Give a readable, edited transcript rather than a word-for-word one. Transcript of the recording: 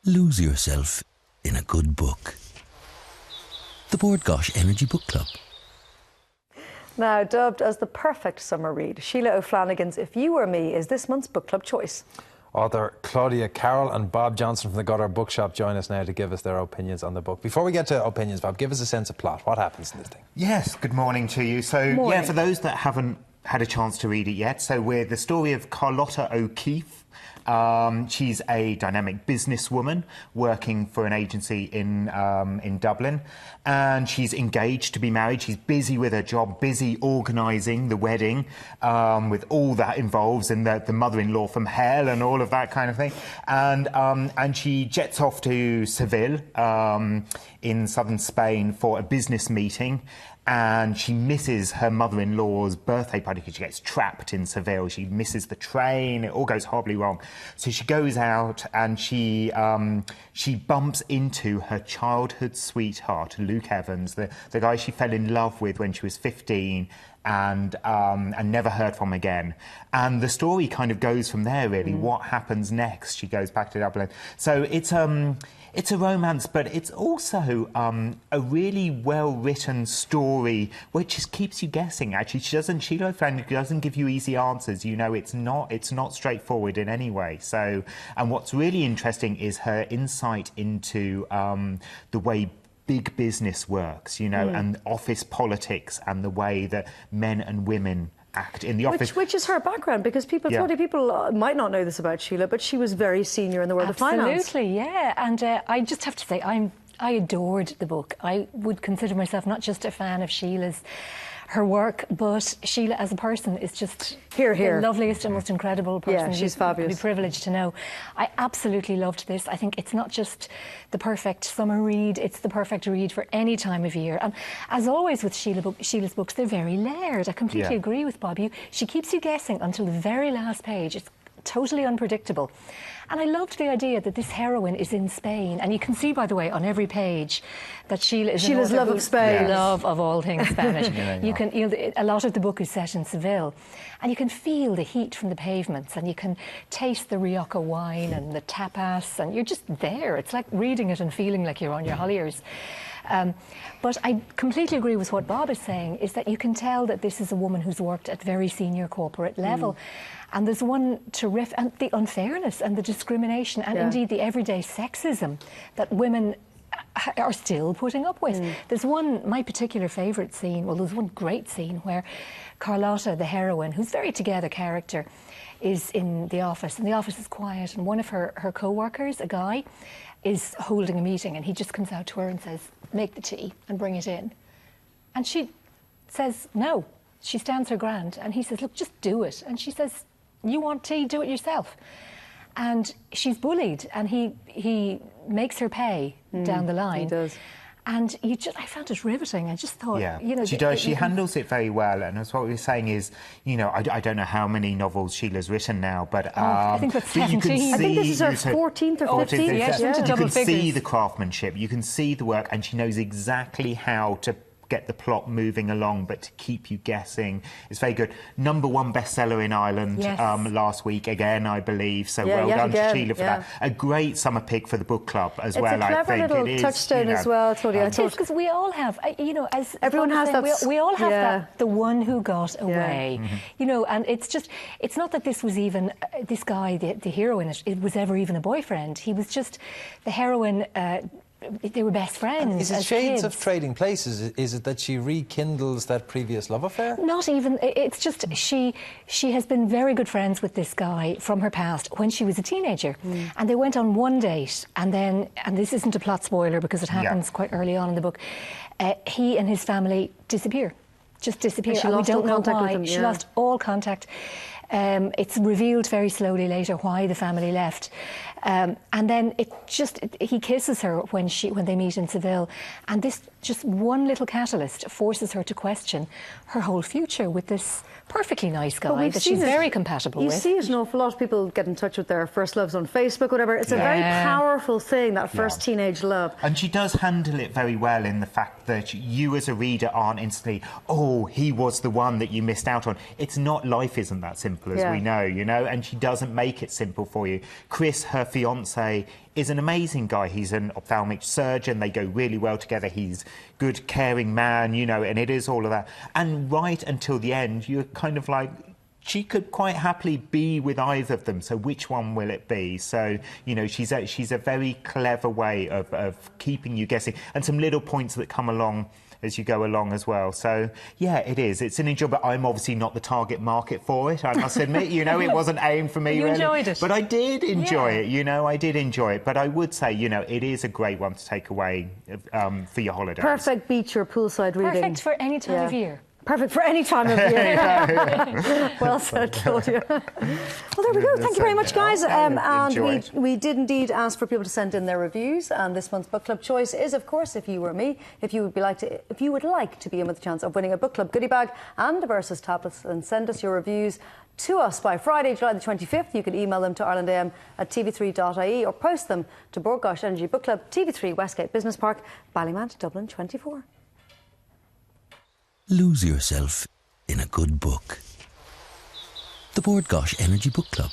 lose yourself in a good book. The Bord Gáis Energy Book Club. Now, dubbed as the perfect summer read, Sheila O'Flanagan's If You Were Me is this month's book club choice. Author Claudia Carroll and Bob Johnson from the Gutter Bookshop join us now to give us their opinions on the book. Before we get to opinions, Bob, give us a sense of plot. What happens in this thing? Yes, good morning to you. So, Morning. yeah, for those that haven't had a chance to read it yet, so we're the story of Carlotta O'Keefe. She's a dynamic businesswoman working for an agency in Dublin, and she's engaged to be married. She's busy with her job, busy organising the wedding, with all that involves, and the mother-in-law from hell and all of that kind of thing. And she jets off to Seville in southern Spain for a business meeting. And she misses her mother-in-law's birthday party because she gets trapped in Seville. She misses the train. It all goes horribly wrong. So she goes out and she bumps into her childhood sweetheart, Luke Evans, the guy she fell in love with when she was 15 and never heard from again. And the story kind of goes from there, really. What happens next? She goes back to Dublin. So it's a romance, but it's also a really well-written story which just keeps you guessing, actually. Sheila O'Flanagan doesn't give you easy answers. You know, it's not straightforward in any way. So, and what's really interesting is her insight into the way big business works, you know, and office politics and the way that men and women act in the office. Which is her background, because people might not know this about Sheila, but she was very senior in the world of finance. Absolutely, yeah. And I just have to say, I adored the book. I would consider myself not just a fan of her work, but Sheila as a person is just the loveliest and most incredible person. Yeah, she's fabulous. You'd be privileged to know. I absolutely loved this. I think it's not just the perfect summer read, it's the perfect read for any time of year. And as always with Sheila's books, they're very layered. I completely agree with Bob. She keeps you guessing until the very last page. It's totally unpredictable. And I loved the idea that this heroine is in Spain. And you can see, by the way, on every page that Sheila's love of Spain. Love of all things Spanish. A lot of the book is set in Seville. And you can feel the heat from the pavements, and you can taste the Rioja wine and the tapas, and you're just there. It's like reading it and feeling like you're on your Holliers. But I completely agree with what Bob is saying, is that you can tell that this is a woman who's worked at very senior corporate level. And there's one terrific, and the unfairness and the discrimination and indeed the everyday sexism that women are still putting up with. There's my particular favourite scene, well, there's one great scene where Carlotta, the heroine, who's a very together character, is in the office, and the office is quiet, and one of her co-workers, a guy, is holding a meeting, and he just comes out to her and says, make the tea and bring it in. And she says no. She stands her ground, and he says, look, just do it. And she says, you want tea, do it yourself. And she's bullied, and he makes her pay down the line. He does. And I found it riveting. I just thought, you know... She does. She handles it very well. And that's what we were saying is, you know, I don't know how many novels Sheila's written now, but... I think that's 17. I think this is her 14th or 15th. Yes, You double can figures. see the craftsmanship, you can see the work, and she knows exactly how to get the plot moving along, but to keep you guessing. It's very good. #1 bestseller in Ireland last week, again, I believe. So well done to Sheila for that. A great summer pick for the book club as well, I think. It's a clever little touchstone as well, Claudia. It is, because we all have, you know, as everyone has saying, that. We all have that, the one who got away. You know, and it's not that this was even, this guy, the heroine, it was ever even a boyfriend. He was just the heroine. They were best friends. And is it shades of trading places? Is it that she rekindles that previous love affair? Not even. It's just she has been very good friends with this guy from her past when she was a teenager, and they went on one date, and this isn't a plot spoiler because it happens quite early on in the book. He and his family disappear, just disappear. And we don't know why. She lost all contact. It's revealed very slowly later why the family left. And then he kisses her when they meet in Seville, and this just one little catalyst forces her to question her whole future with this perfectly nice guy that she's very compatible with. You see it an awful lot. People get in touch with their first loves on Facebook, whatever. It's a very powerful thing, that first teenage love. And she does handle it very well in the fact that you as a reader aren't instantly, oh, he was the one that you missed out on. It's not, life isn't that simple. simple, as we know, you know, and she doesn't make it simple for you. Chris, her fiancé, is an amazing guy. He's an ophthalmic surgeon. They go really well together. He's good, caring man, you know, and it is all of that. And right until the end, you're kind of like, she could quite happily be with either of them, so which one will it be? So, you know, she's a very clever way of keeping you guessing, and some little points that come along as you go along as well. So, yeah, it is. It's an enjoy, but I'm obviously not the target market for it, I must admit. You know, it wasn't aimed for me, you really. enjoyed it. But I did enjoy it, you know, I did enjoy it. But I would say, you know, it is a great one to take away for your holidays. Perfect beach or poolside reading. Perfect for any time of year. Perfect for any time of year. Well said, Claudia. Well, there we go. Thank you very much, guys. And we did indeed ask for people to send in their reviews. And this month's book club choice is, of course, If You Were Me. If you would like to be in with the chance of winning a book club goodie bag and a Versus tablets, then send us your reviews to us by Friday, July the 25th. You can email them to irelandam@tv3.ie or post them to Bord Gáis Energy Book Club, TV3 Westgate Business Park, Ballymount, Dublin 24. Lose yourself in a good book. The Bord Gáis Energy Book Club.